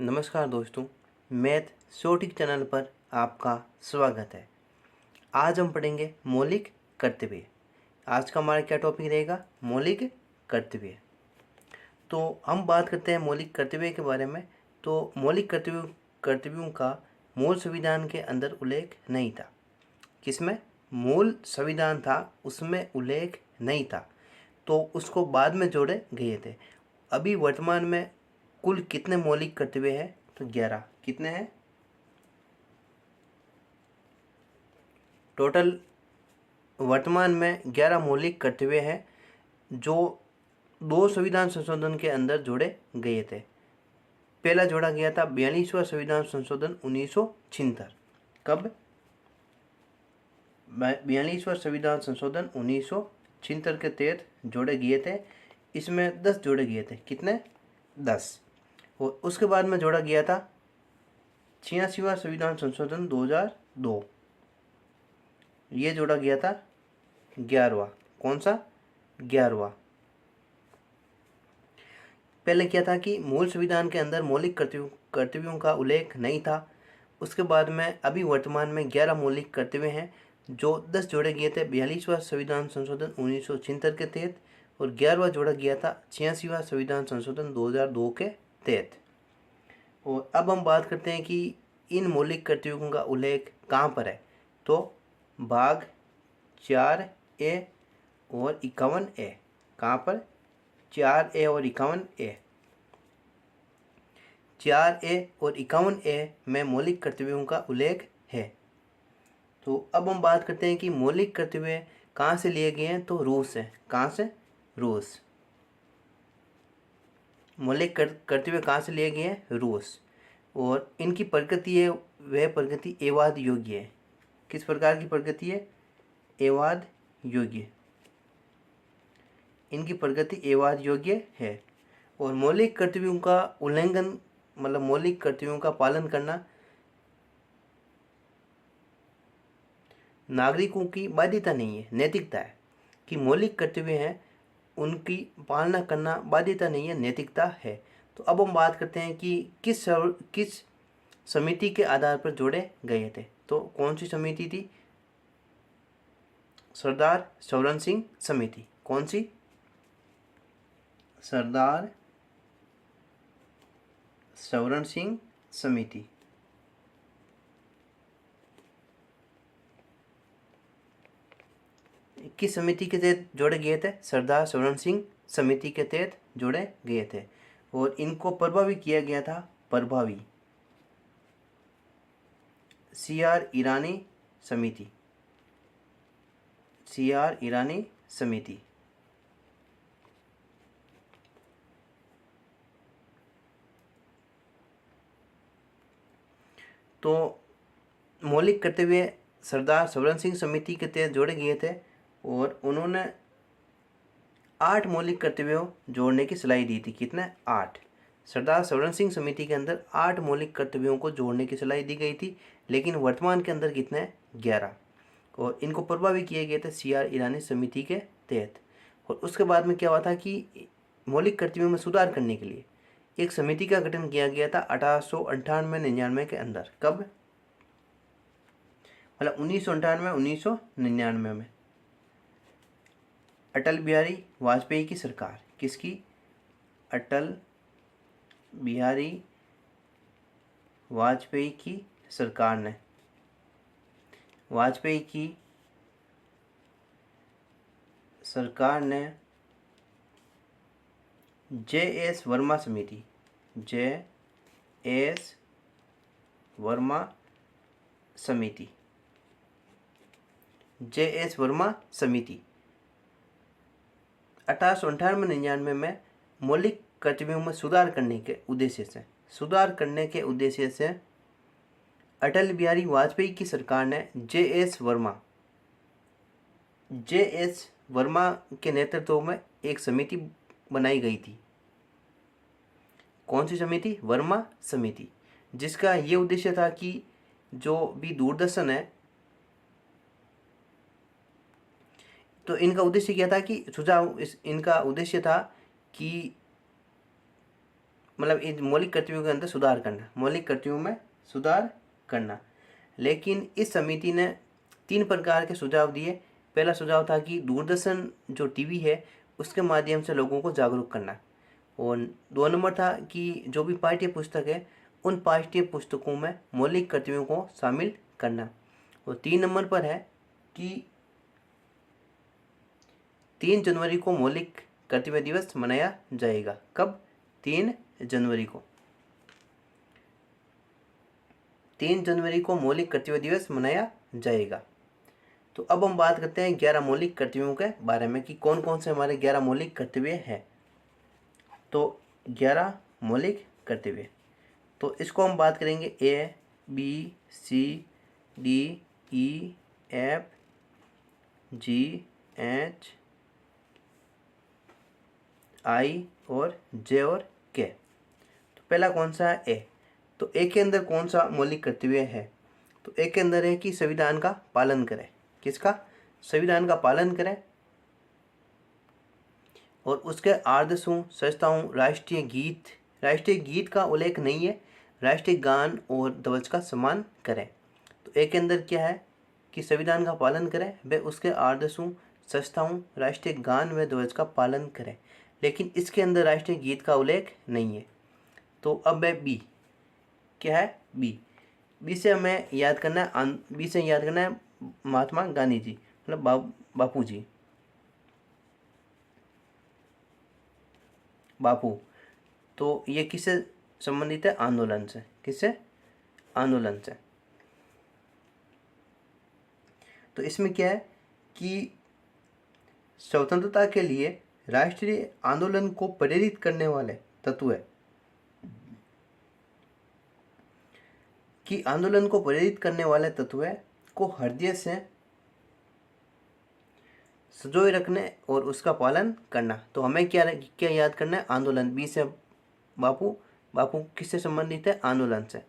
नमस्कार दोस्तों, math शॉर्टिक channel पर आपका स्वागत है। आज हम पढ़ेंगे मौलिक कर्तव्य। आज का हमारा क्या टॉपिक रहेगा? मौलिक कर्तव्य। तो हम बात करते हैं मौलिक कर्तव्य के बारे में। तो मौलिक कर्तव्यों का मूल संविधान के अंदर उल्लेख नहीं था। किसमें? मूल संविधान था, उसमें उल्लेख नहीं था, तो उसको बाद में जोड़े गए थे। अभी वर्तमान में कुल कितने मौलिक कर्तव्य हैं? तो 11। कितने हैं टोटल? वर्तमान में 11 मौलिक कर्तव्य हैं जो दो संविधान संशोधन के अंदर जोड़े गए थे। पहला जोड़ा गया था 42वां संविधान संशोधन 1976। कब? 42वां संविधान संशोधन 1976 के तहत जोड़े गए थे। इसमें 10 जोड़े गए थे। कितने? 10। और उसके बाद में जोड़ा गया था 86वां संविधान संशोधन 2002। ये जोड़ा गया था 11वां। कौन सा? 11वां। पहले क्या था कि मूल संविधान के अंदर मौलिक कर्तव्यों का उल्लेख नहीं था। उसके बाद में अभी वर्तमान में 11 मौलिक कर्तव्य हैं जो 10 जोड़े गए थे 42वां संविधान संशोधन 1976 के तहत, और 11वां जोड़ा गया था 86वां संविधान संशोधन 2002 के तहत। और अब हम बात करते हैं कि इन मौलिक कर्तव्यों का उल्लेख कहाँ पर है। तो भाग 4A और 51A। कहाँ पर? 4A और 51A। 4A और 51A में मौलिक कर्तव्यों का उल्लेख है। तो अब हम बात करते हैं कि मौलिक कर्तव्य कहाँ से लिए गए हैं। तो रूस से। कहाँ से? रूस। मौलिक कर्तव्य कहाँ से लिए गए हैं? रूस। और इनकी प्रकृति है, वह प्रकृति एवाद योग्य है। किस प्रकार की प्रकृति है? एवाद योग्य। इनकी प्रगति एवाद योग्य है। और मौलिक कर्तव्यों का उल्लंघन, मतलब मौलिक कर्तव्यों का पालन करना नागरिकों की बाध्यता नहीं है, नैतिकता है। कि मौलिक कर्तव्य हैं उनकी पालना करना बाध्यता नहीं है, नैतिकता है। तो अब हम बात करते हैं कि किस समिति के आधार पर जोड़े गए थे। तो कौन सी समिति थी? सरदार सौरन सिंह समिति। कौन सी? सरदार सौरन सिंह समिति। किस समिति के तहत जोड़े गए थे? सरदार सौरन सिंह समिति के तहत जोड़े गए थे। और इनको प्रभावी किया गया था, प्रभावी CR ईरानी समिति। CR ईरानी समिति। तो मौलिक कर्तव्य सरदार सौरन सिंह समिति के तहत जोड़े गए थे और उन्होंने 8 मौलिक कर्तव्यों जोड़ने की सलाह दी थी। कितने? 8। सरदार सौरन सिंह समिति के अंदर 8 मौलिक कर्तव्यों को जोड़ने की सलाह दी गई थी, लेकिन वर्तमान के अंदर कितने? 11। और इनको प्रभावी किए गए थे CR ईरानी समिति के तहत। और उसके बाद में क्या हुआ था कि मौलिक कर्तव्यों में सुधार करने के लिए एक समिति का गठन किया गया था 1898-99 के अंदर। कब? मतलब 1998-1999 में अटल बिहारी वाजपेयी की सरकार। किसकी? अटल बिहारी वाजपेयी की सरकार ने, वाजपेयी की सरकार ने JS वर्मा समिति, JS वर्मा समिति, JS वर्मा समिति 1898-99 में मौलिक कर्तव्यों में सुधार करने के उद्देश्य से अटल बिहारी वाजपेयी की सरकार ने JS वर्मा के नेतृत्व में एक समिति बनाई गई थी। कौन सी समिति? वर्मा समिति, जिसका ये उद्देश्य था कि जो भी दूरदर्शन है, तो इनका उद्देश्य क्या था कि इनका उद्देश्य था कि मतलब इन मौलिक कर्तव्यों के अंदर सुधार करना, मौलिक कर्तव्यों में सुधार करना। लेकिन इस समिति ने 3 प्रकार के सुझाव दिए। पहला सुझाव था कि दूरदर्शन जो टीवी है उसके माध्यम से लोगों को जागरूक करना, और 2 नंबर था कि जो भी पाठ्य पुस्तक है उन पाठ्य पुस्तकों में मौलिक कर्तव्यों को शामिल करना, और 3 नंबर पर है कि 3 जनवरी को मौलिक कर्तव्य दिवस मनाया जाएगा। कब? 3 जनवरी को। 3 जनवरी को मौलिक कर्तव्य दिवस मनाया जाएगा। तो अब हम बात करते हैं 11 मौलिक कर्तव्यों के बारे में कि कौन कौन से हमारे 11 मौलिक कर्तव्य हैं। तो 11 मौलिक कर्तव्य, तो इसको हम बात करेंगे A B C D E F G H I और J और K। तो पहला कौन सा है? ए। तो ए के अंदर कौन सा मौलिक कर्तव्य है? तो ए के अंदर है कि संविधान का पालन करें। किसका? संविधान का पालन करें, और उसके आदर्शों, संस्थाओं, राष्ट्रीय गीत का उल्लेख नहीं है, राष्ट्रीय गान और ध्वज का सम्मान करें। तो ए के अंदर क्या है कि संविधान का पालन करें, वे उसके आदर्शों, संस्थाओं, राष्ट्रीय गान व ध्वज का पालन करें, लेकिन इसके अंदर राष्ट्रीय गीत का उल्लेख नहीं है। तो अब है बी। क्या है? बी। बी से हमें याद करना है, बी से याद करना है महात्मा गांधी जी, मतलब बापू जी, बापू। तो ये किससे संबंधित है? आंदोलन से। किससे? आंदोलन से। तो इसमें क्या है कि स्वतंत्रता के लिए राष्ट्रीय आंदोलन को प्रेरित करने वाले तत्व है, कि आंदोलन को प्रेरित करने वाले तत्व को हृदय से संजोए रखने और उसका पालन करना। तो हमें क्या क्या याद करना है? आंदोलन। बी से बापू। बापू किससे संबंधित है? आंदोलन से।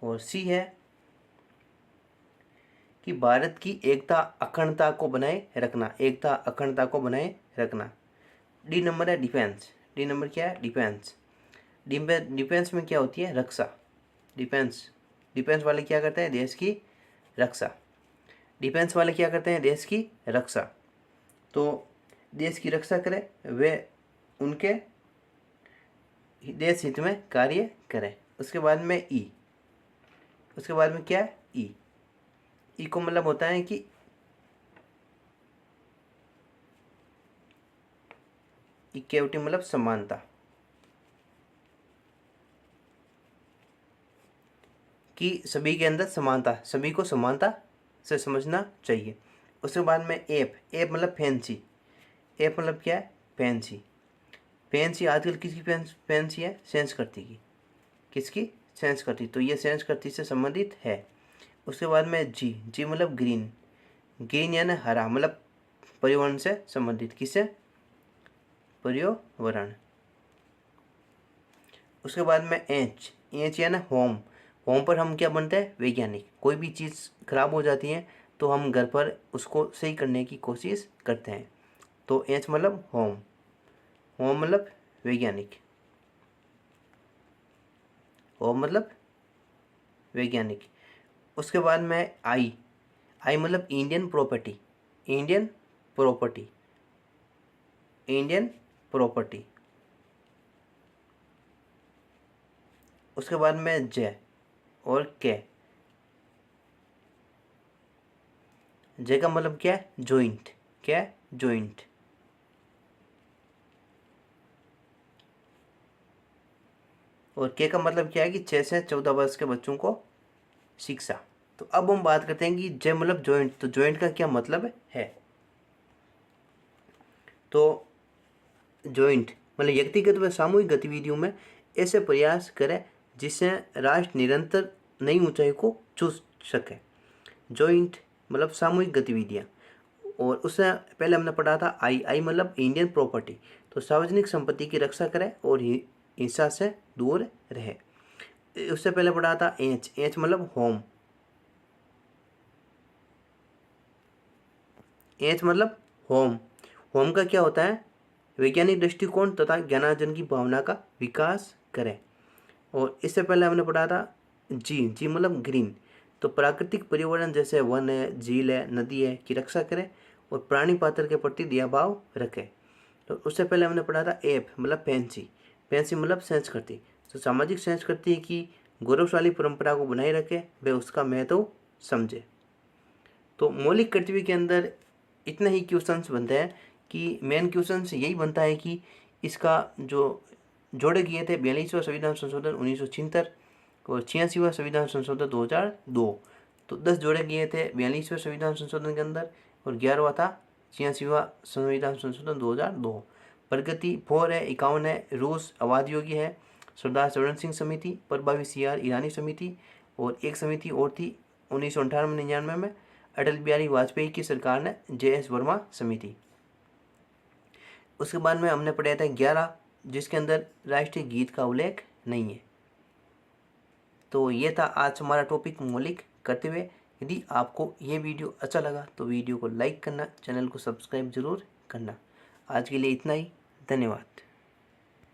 और सी है कि भारत की एकता अखंडता को बनाए रखना, एकता अखंडता को बनाए रखना। डी नंबर है डिफेंस। डी नंबर क्या है? डिफेंस। डिफेंस में क्या होती है? रक्षा। डिफेंस वाले क्या करते हैं? देश की रक्षा। डिफेंस वाले क्या करते हैं? देश की रक्षा। तो देश की रक्षा करें, वे उनके देश हित में कार्य करें। उसके बाद में ई। उसके बाद में क्या है? ई। ई को मतलब होता है कि इक्विटी, मतलब समानता, कि सभी के अंदर समानता, सभी को समानता से समझना चाहिए। उसके बाद में एप। एप मतलब फैंसी। एप मतलब क्या है? फैंसी। फैंसी आजकल किसकी फैंसी है? संस्कृति की। किसकी? संस्कृति। तो ये संस्कृति से संबंधित है। उसके बाद में जी। जी मतलब ग्रीन। ग्रीन यानी हरा, मतलब पर्यावरण से संबंधित। किससे? पर्यावरण। उसके बाद में एच। एच यानी होम। होम पर हम क्या बनते हैं? वैज्ञानिक। कोई भी चीज़ खराब हो जाती है तो हम घर पर उसको सही करने की कोशिश करते हैं। तो एच मतलब होम। होम मतलब वैज्ञानिक। होम मतलब वैज्ञानिक। उसके बाद में आई। आई मतलब Indian property. Indian property. Indian property. उसके बाद में जे और के। जे का मतलब क्या है? जॉइंट। क्या है? जॉइंट। और के का मतलब क्या है? कि 6 से 14 वर्ष के बच्चों को शिक्षा। तो अब हम बात करते हैं कि जे मतलब जॉइंट। तो जॉइंट का क्या मतलब है? तो जॉइंट मतलब व्यक्तिगत व सामूहिक गतिविधियों में ऐसे प्रयास करें जिससे राष्ट्र निरंतर नई ऊंचाई को छू सके। जॉइंट मतलब सामूहिक गतिविधियाँ। और उससे पहले हमने पढ़ा था आई। आई मतलब इंडियन प्रॉपर्टी। तो सार्वजनिक संपत्ति की रक्षा करें और हिंसा से दूर रहे। उससे पहले पढ़ा था एच। एच मतलब होम। एच मतलब होम। होम का क्या होता है? वैज्ञानिक दृष्टिकोण तथा ज्ञानार्जन की भावना का विकास करें। और इससे पहले हमने पढ़ा था जी, जी मतलब ग्रीन। तो प्राकृतिक पर्यावरण जैसे वन है, झील है, नदी है की रक्षा करे और प्राणी पात्र के प्रति दया भाव रखे। तो उससे पहले हमने पढ़ा था एप मतलब फैंसी, फैंसी मतलब संस्कृति। तो सामाजिक संस्कृति की गौरवशाली परंपरा को बनाए रखे, वे उसका महत्व समझे। तो मौलिक कर्तव्य के अंदर इतना ही क्वेश्चंस बनते हैं कि मेन क्वेश्चंस यही बनता है कि इसका जो जोड़े किए थे 42वां संविधान संशोधन 1976 और 86वां संविधान संशोधन 2002। तो 10 जोड़े किए थे 42वें संविधान संशोधन के अंदर और 11वां था 86वां संविधान संशोधन 2002। प्रगति 4 है, 51 है, रूस आवाज योगी है, सरदार सवर्ण सिंह समिति, प्रभावी CR ईरानी समिति और एक समिति और थी 1998-99 में अटल बिहारी वाजपेयी की सरकार ने JS वर्मा समिति। उसके बाद में हमने पढ़ा था 11 जिसके अंदर राष्ट्रीय गीत का उल्लेख नहीं है। तो ये था आज हमारा टॉपिक मौलिक कर्तव्य। यदि आपको ये वीडियो अच्छा लगा तो वीडियो को लाइक करना, चैनल को सब्सक्राइब जरूर करना। आज के लिए इतना ही, धन्यवाद।